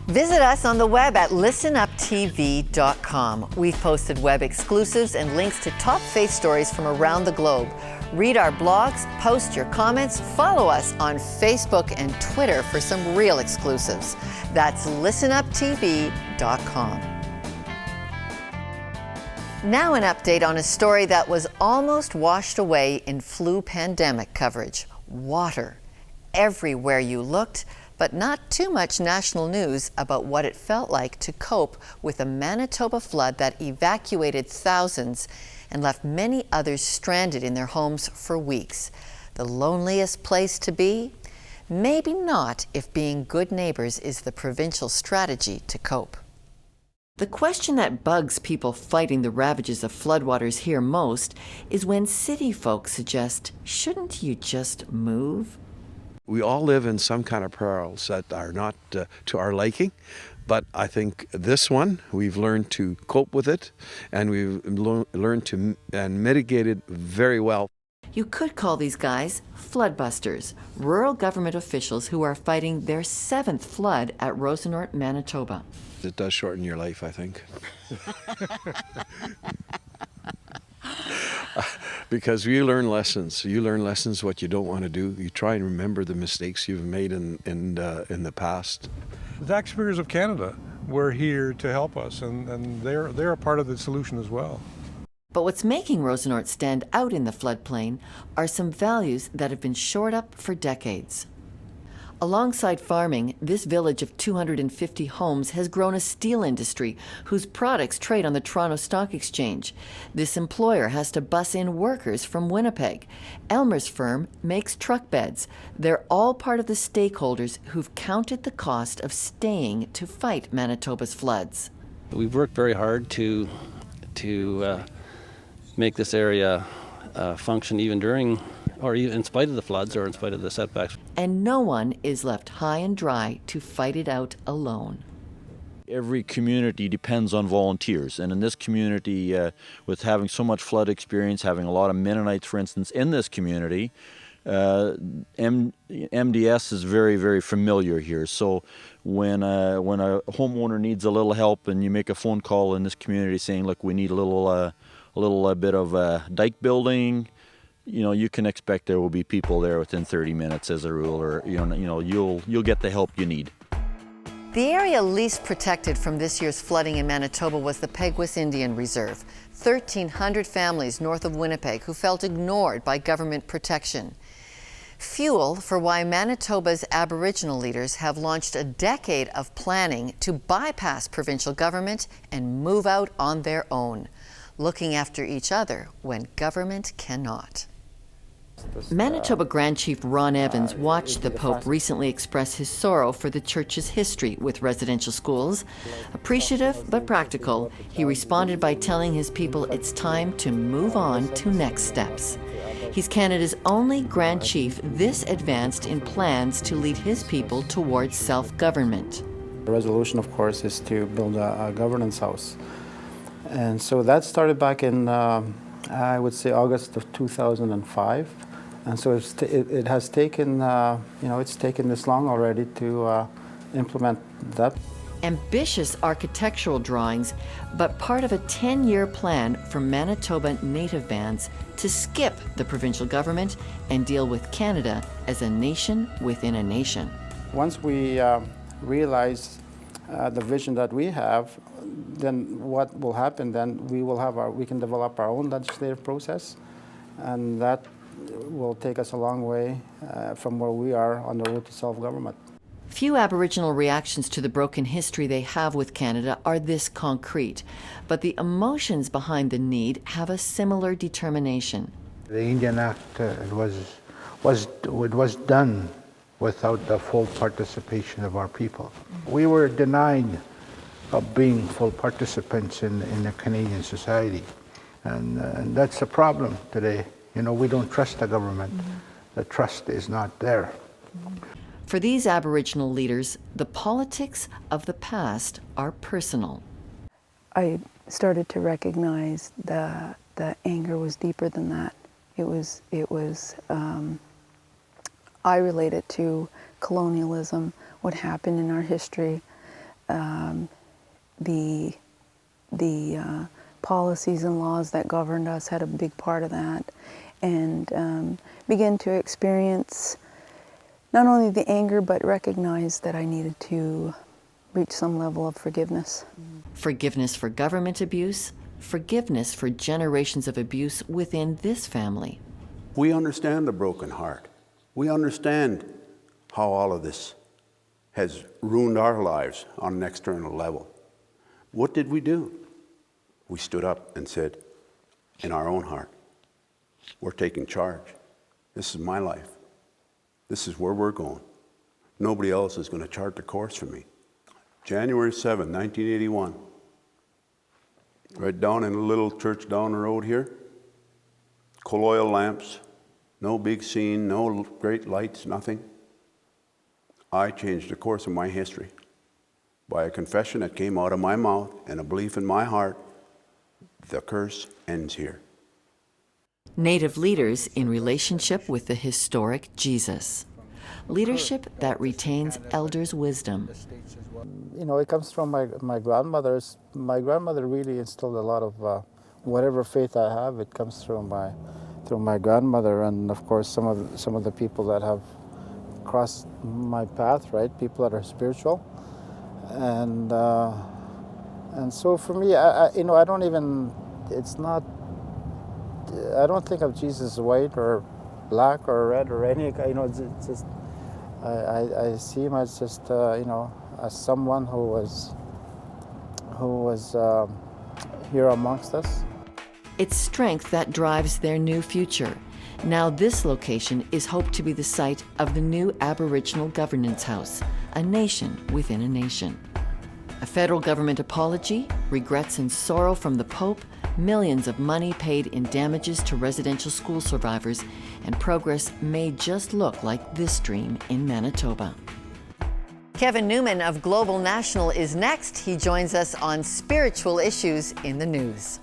Visit us on the web at listenuptv.com. We've posted web exclusives and links to top faith stories from around the globe. Read our blogs, post your comments, follow us on Facebook and Twitter for some real exclusives. That's listenuptv.com. Now an update on a story that was almost washed away in flu pandemic coverage. Water. Everywhere you looked, but not too much national news about what it felt like to cope with a Manitoba flood that evacuated thousands and left many others stranded in their homes for weeks. The loneliest place to be? Maybe not if being good neighbors is the provincial strategy to cope. The question that bugs people fighting the ravages of floodwaters here most is when city folks suggest, shouldn't you just move? We all live in some kind of perils that are not to our liking, but I think this one, we've learned to cope with it, and we've learned to mitigate it very well. You could call these guys floodbusters, rural government officials who are fighting their 7th flood at Rosenort, Manitoba. It does shorten your life, I think. Because you learn lessons. You learn lessons what you don't want to do. You try and remember the mistakes you've made in the past. The taxpayers of Canada were here to help us, and they're a part of the solution as well. But what's making Rosenort stand out in the floodplain are some values that have been shored up for decades. Alongside farming, this village of 250 homes has grown a steel industry whose products trade on the Toronto Stock Exchange. This employer has to bus in workers from Winnipeg. Elmer's firm makes truck beds. They're all part of the stakeholders who've counted the cost of staying to fight Manitoba's floods. We've worked very hard to make this area function even during or even in spite of the floods or in spite of the setbacks. And no one is left high and dry to fight it out alone. Every community depends on volunteers, and in this community, with having so much flood experience, having a lot of Mennonites, for instance, in this community, MDS is very, very familiar here. So when a homeowner needs a little help and you make a phone call in this community saying, look, we need a little bit of dike building, you can expect there will be people there within 30 minutes as a rule, or you'll get the help you need. The area least protected from this year's flooding in Manitoba was the Peguis Indian Reserve, 1,300 families north of Winnipeg who felt ignored by government protection. Fuel for why Manitoba's Aboriginal leaders have launched a decade of planning to bypass provincial government and move out on their own, looking after each other when government cannot. Manitoba Grand Chief Ron Evans watched the Pope recently express his sorrow for the church's history with residential schools. Appreciative but practical, he responded by telling his people it's time to move on to next steps. He's Canada's only Grand Chief this advanced in plans to lead his people towards self-government. The resolution, of course, is to build a governance house. And so that started back in, I would say, August of 2005. And so it has taken, it's taken this long already to implement that. Ambitious architectural drawings, but part of a 10-year plan for Manitoba native bands to skip the provincial government and deal with Canada as a nation within a nation. Once we realize the vision that we have, then what will happen then, we can develop our own legislative process, and that will take us a long way from where we are on the road to self-government. Few Aboriginal reactions to the broken history they have with Canada are this concrete, but the emotions behind the need have a similar determination. The Indian Act was done without the full participation of our people. We were denied of being full participants in the Canadian society, and that's a problem today. We don't trust the government. The trust is not there. For these Aboriginal leaders, the politics of the past are personal. I started to recognize that the anger was deeper than that. I relate it to colonialism, what happened in our history, the policies and laws that governed us had a big part of that, and began to experience not only the anger but recognize that I needed to reach some level of forgiveness. Forgiveness for government abuse, forgiveness for generations of abuse within this family. We understand the broken heart. We understand how all of this has ruined our lives on an external level. What did we do? We stood up and said, in our own heart, we're taking charge. This is my life. This is where we're going. Nobody else is going to chart the course for me. January 7, 1981, right down in a little church down the road here, coal oil lamps, no big scene, no great lights, nothing. I changed the course of my history by a confession that came out of my mouth and a belief in my heart. The curse ends here. Native leaders in relationship with the historic Jesus. Leadership that retains elders' wisdom. You know, it comes from my grandmother's. My grandmother really instilled a lot of whatever faith I have. It comes through my grandmother, and of course some of the people that have crossed my path. Right, people that are spiritual, and so for me, I don't even. It's not. I don't think of Jesus as white or black or red or any. It's just. I see him as just as someone who was here amongst us. It's strength that drives their new future. Now this location is hoped to be the site of the new Aboriginal Governance House, a nation within a nation. A federal government apology, regrets and sorrow from the Pope, millions of money paid in damages to residential school survivors, and progress may just look like this dream in Manitoba. Kevin Newman of Global National is next. He joins us on spiritual issues in the news.